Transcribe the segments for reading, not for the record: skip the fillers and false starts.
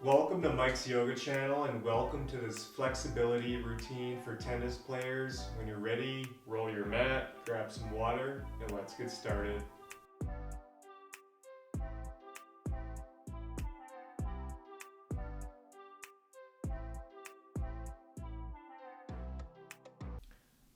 Welcome to Mike's Yoga channel and welcome to this flexibility routine for tennis players. When you're ready, roll your mat, grab some water, and let's get started.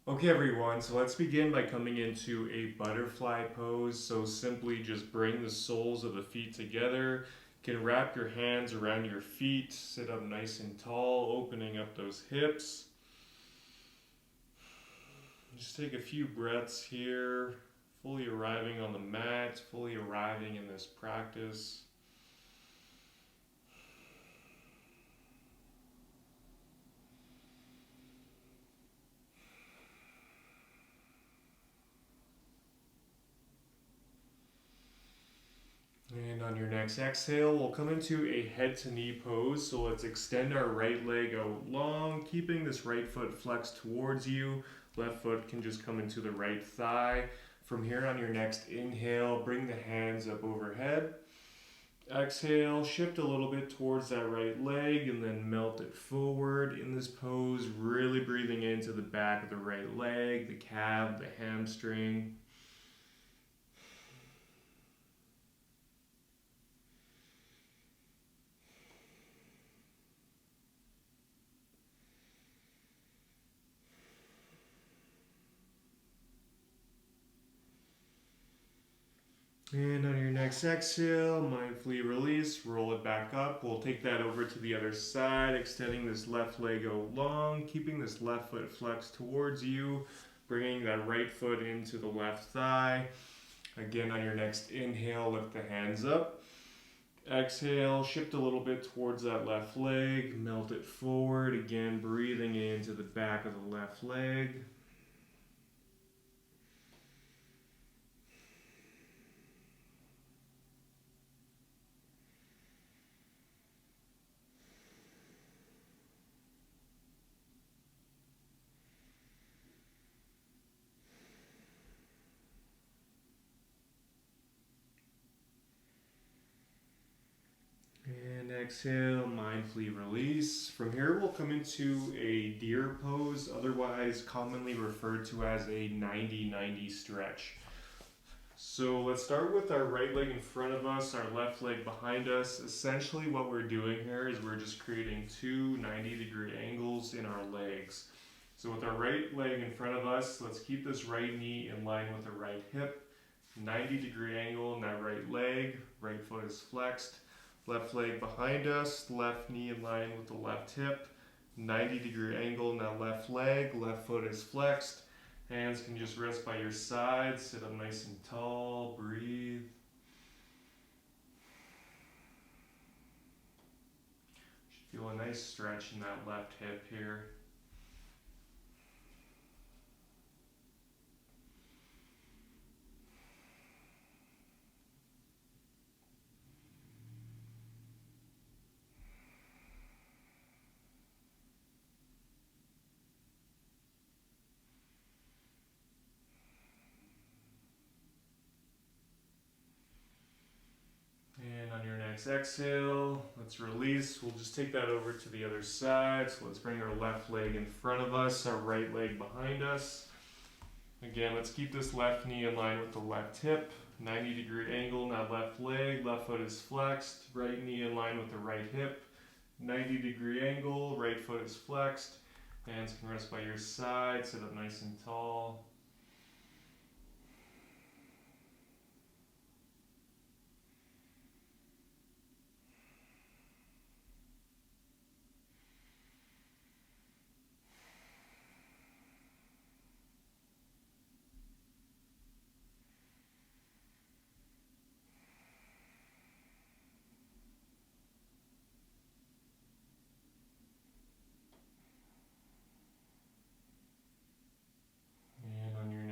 Okay everyone, so let's begin by coming into a butterfly pose. So simply just bring the soles of the feet together. You can wrap your hands around your feet, sit up nice and tall, opening up those hips. Just take a few breaths here, fully arriving on the mat, fully arriving in this practice. And on your next exhale, we'll come into a head to knee pose. So let's extend our right leg out long, keeping this right foot flexed towards you. Left foot can just come into the right thigh. From here on your next inhale, bring the hands up overhead. Exhale, shift a little bit towards that right leg and then melt it forward in this pose, really breathing into the back of the right leg, the calf, the hamstring. And on your next exhale, mindfully release, roll it back up. We'll take that over to the other side, extending this left leg out long, keeping this left foot flexed towards you, bringing that right foot into the left thigh. Again, on your next inhale, lift the hands up. Exhale, shift a little bit towards that left leg, melt it forward. Again, breathing into the back of the left leg. And exhale, mindfully release. From here, we'll come into a deer pose, otherwise commonly referred to as a 90-90 stretch. So let's start with our right leg in front of us, our left leg behind us. Essentially what we're doing here is we're just creating two 90-degree angles in our legs. So with our right leg in front of us, let's keep this right knee in line with the right hip. 90-degree angle in that right leg, right foot is flexed. Left leg behind us, left knee in line with the left hip. 90-degree angle in that left leg, left foot is flexed. Hands can just rest by your sides, sit up nice and tall, breathe. Should feel a nice stretch in that left hip here. And on your next exhale, let's release. We'll just take that over to the other side. So let's bring our left leg in front of us, our right leg behind us. Again, let's keep this left knee in line with the left hip. 90-degree angle in that left leg, left foot is flexed. Right knee in line with the right hip. 90-degree angle, right foot is flexed. Hands can rest by your side, sit up nice and tall.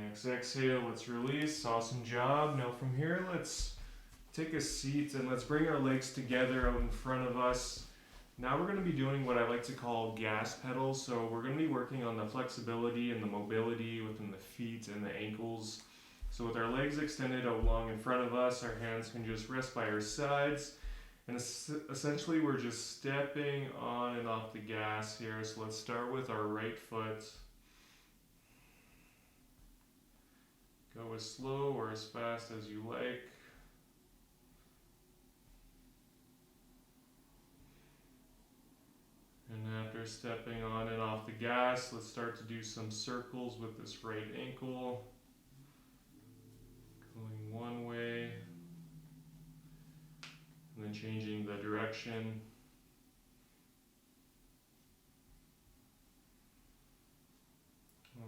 Next exhale, let's release. Awesome job. Now from here, let's take a seat and let's bring our legs together out in front of us. Now we're going to be doing what I like to call gas pedals. So we're going to be working on the flexibility and the mobility within the feet and the ankles. So with our legs extended out long in front of us, our hands can just rest by our sides. And essentially we're just stepping on and off the gas here. So let's start with our right foot. Go as slow or as fast as you like. And after stepping on and off the gas, let's start to do some circles with this right ankle. Going one way, and then changing the direction.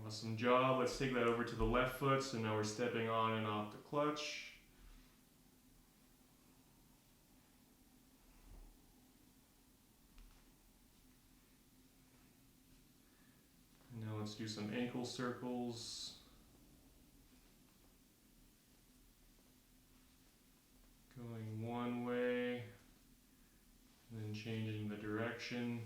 Awesome job. Let's take that over to the left foot. So now we're stepping on and off the clutch. And now let's do some ankle circles. Going one way, and then changing the direction.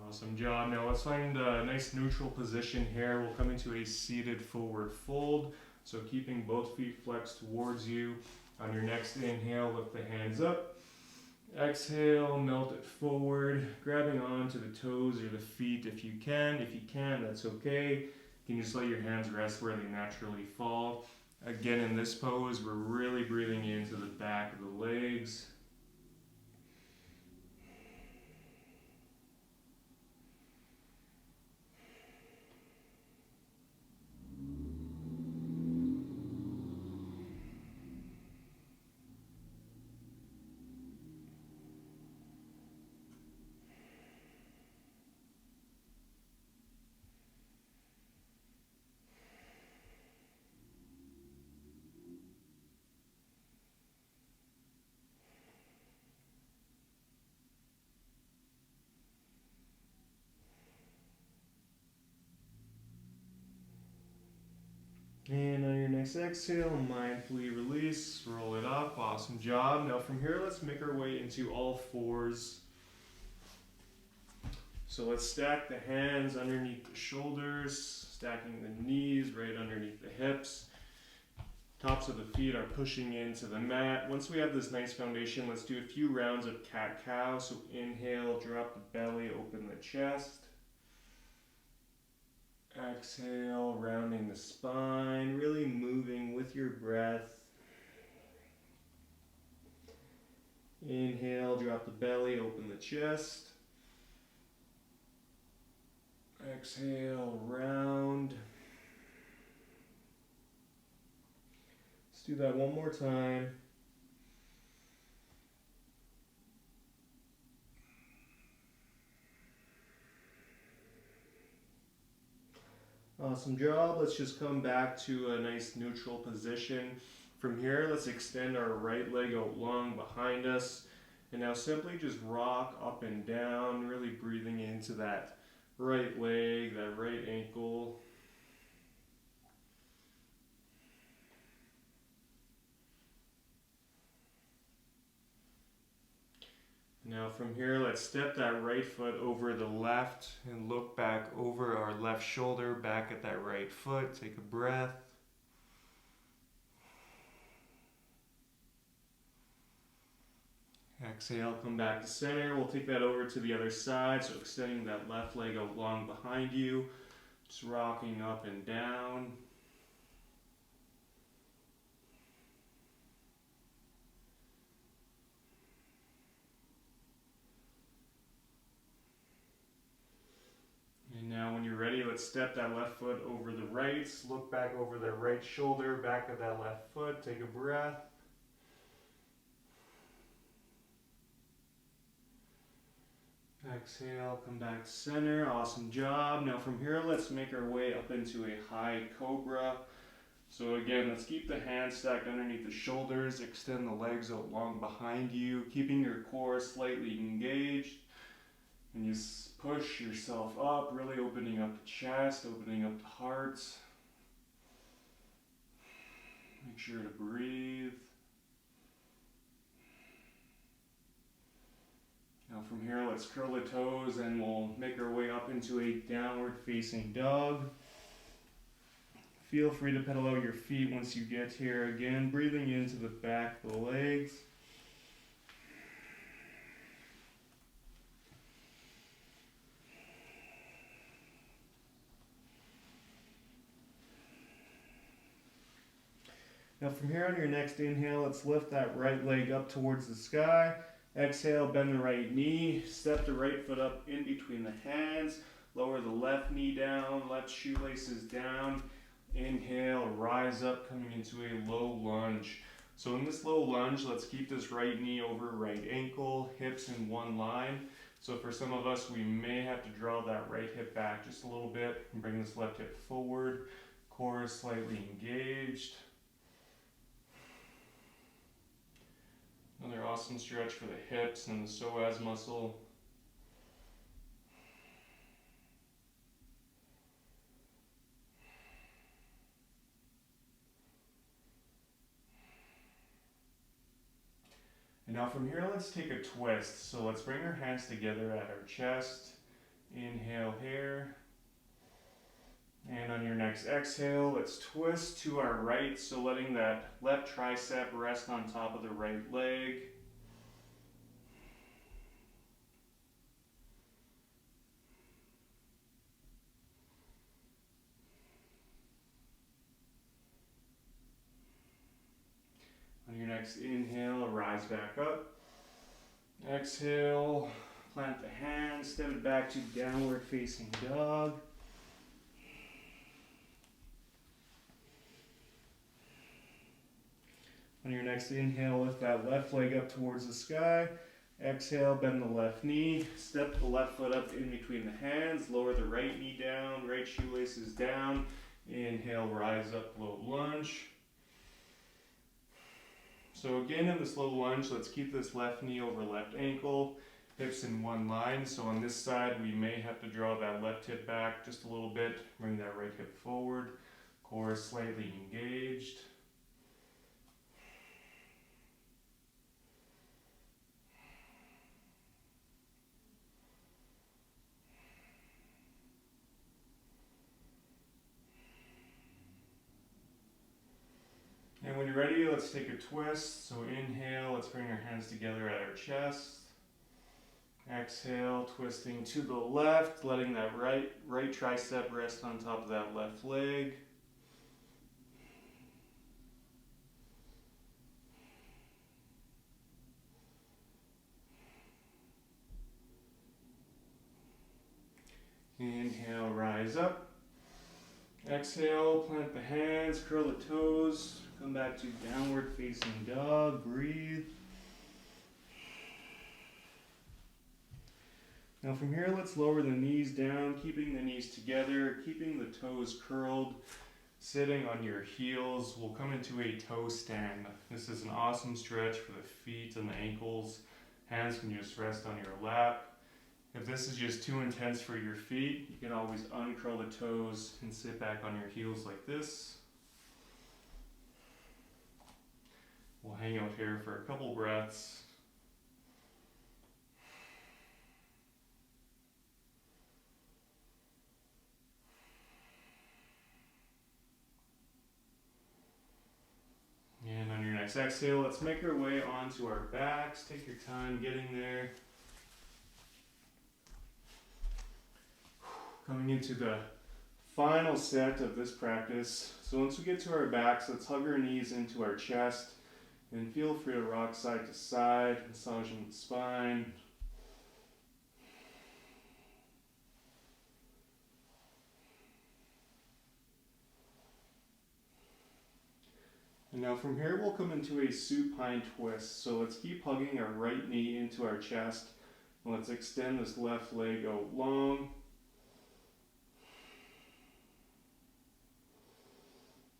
Awesome job. Now let's find a nice neutral position here. We'll come into a seated forward fold. So keeping both feet flexed towards you. On your next inhale, lift the hands up. Exhale, melt it forward, grabbing onto the toes or the feet if you can. If you can, that's okay. You can just let your hands rest where they naturally fall. Again, in this pose, we're really breathing into the back of the legs. And on your next exhale, mindfully release, roll it up. Awesome job. Now from here, let's make our way into all fours. So let's stack the hands underneath the shoulders, stacking the knees right underneath the hips. Tops of the feet are pushing into the mat. Once we have this nice foundation, let's do a few rounds of cat-cow. So inhale, drop the belly, open the chest. Exhale, rounding the spine, really moving with your breath. Inhale, drop the belly, open the chest. Exhale, round. Let's do that one more time. Awesome job. Let's just come back to a nice neutral position. From here, let's extend our right leg out long behind us. And now simply just rock up and down, really breathing into that right leg, that right ankle. Now from here, let's step that right foot over the left and look back over our left shoulder, back at that right foot. Take a breath. Exhale, come back to center. We'll take that over to the other side, so extending that left leg out long behind you. Just rocking up and down. And now when you're ready, let's step that left foot over the right. Look back over that right shoulder, back of that left foot. Take a breath. Exhale, come back to center. Awesome job. Now from here, let's make our way up into a high cobra. So again, let's keep the hands stacked underneath the shoulders. Extend the legs out long behind you, keeping your core slightly engaged. And you push yourself up, really opening up the chest, opening up the heart. Make sure to breathe. Now from here, let's curl the toes and we'll make our way up into a downward facing dog. Feel free to pedal out your feet once you get here. Again, breathing into the back of the legs. Now from here on your next inhale, let's lift that right leg up towards the sky. Exhale, bend the right knee, step the right foot up in between the hands, lower the left knee down, left shoelaces down. Inhale, rise up, coming into a low lunge. So in this low lunge, let's keep this right knee over right ankle, hips in one line. So for some of us, we may have to draw that right hip back just a little bit and bring this left hip forward. Core is slightly engaged. Another awesome stretch for the hips and the psoas muscle. And now from here, let's take a twist. So let's bring our hands together at our chest. Inhale here. And on your next exhale, let's twist to our right. So letting that left tricep rest on top of the right leg. On your next inhale, rise back up. Exhale, plant the hands, step it back to downward facing dog. On your next inhale, lift that left leg up towards the sky. Exhale, bend the left knee, step the left foot up in between the hands, lower the right knee down, right shoelaces down. Inhale, rise up, low lunge. So again, in this low lunge, let's keep this left knee over left ankle, hips in one line. So on this side, we may have to draw that left hip back just a little bit, bring that right hip forward, core is slightly engaged. And when you're ready, let's take a twist. So inhale, let's bring our hands together at our chest. Exhale, twisting to the left, letting that right tricep rest on top of that left leg. Inhale, rise up. Exhale, plant the hands, curl the toes, come back to downward facing dog, breathe. Now from here, let's lower the knees down, keeping the knees together, keeping the toes curled, sitting on your heels. We'll come into a toe stand. This is an awesome stretch for the feet and the ankles. Hands can just rest on your lap. If this is just too intense for your feet, you can always uncurl the toes and sit back on your heels like this. We'll hang out here for a couple breaths. And on your next exhale, let's make our way onto our backs. Take your time getting there. Coming into the final set of this practice. So once we get to our backs, let's hug our knees into our chest and feel free to rock side to side, massaging the spine. And now from here, we'll come into a supine twist. So let's keep hugging our right knee into our chest. And let's extend this left leg out long.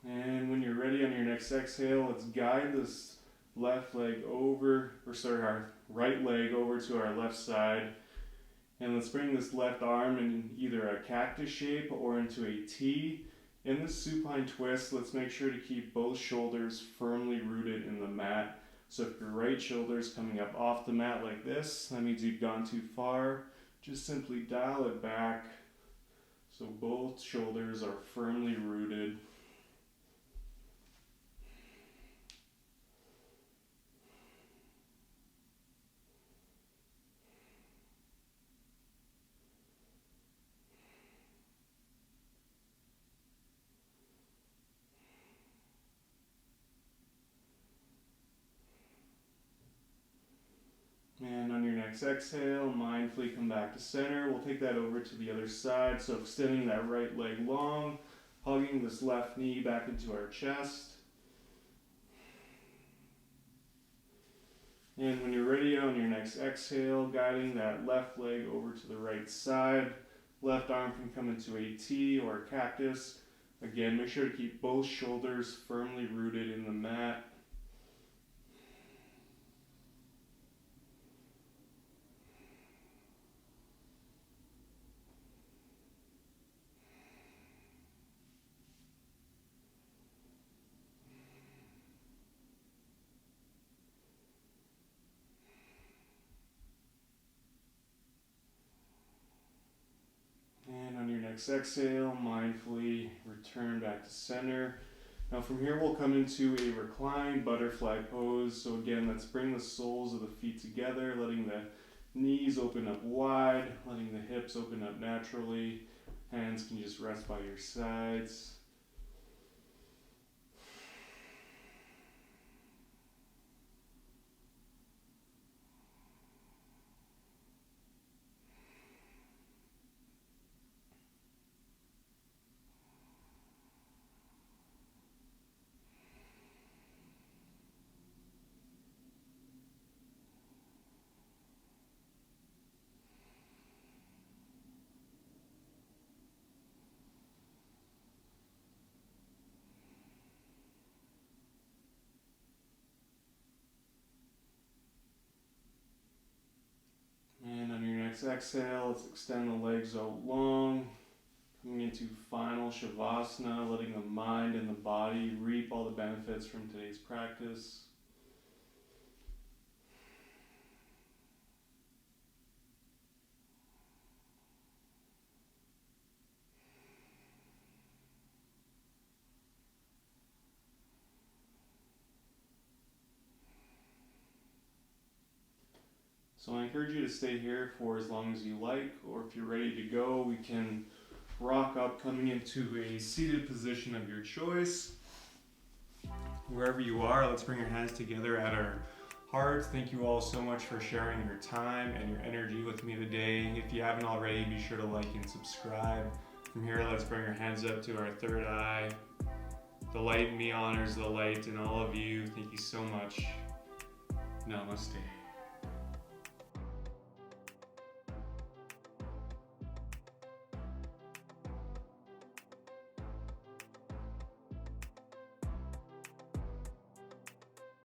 And when you're ready on your next exhale, let's guide this left leg over, our right leg over to our left side. And let's bring this left arm in either a cactus shape or into a T. In this supine twist, let's make sure to keep both shoulders firmly rooted in the mat. So if your right shoulder is coming up off the mat like this, that means you've gone too far. Just simply dial it back so both shoulders are firmly rooted. next exhale, mindfully come back to center. We'll take that over to the other side. So extending that right leg long, hugging this left knee back into our chest. And when you're ready on your next exhale, guiding that left leg over to the right side. Left arm can come into a T or a cactus. Again, make sure to keep both shoulders firmly rooted in the mat. And on your next exhale, mindfully return back to center. Now from here we'll come into a reclined butterfly pose. So again, let's bring the soles of the feet together, letting the knees open up wide, letting the hips open up naturally. Hands can just rest by your sides. And on your next exhale, let's extend the legs out long. Coming into final Shavasana, letting the mind and the body reap all the benefits from today's practice. So I encourage you to stay here for as long as you like, or if you're ready to go, we can rock up coming into a seated position of your choice. Wherever you are, let's bring your hands together at our hearts. Thank you all so much for sharing your time and your energy with me today. If you haven't already, be sure to like and subscribe. From here, let's bring our hands up to our third eye. The light in me honors the light in all of you. Thank you so much. Namaste.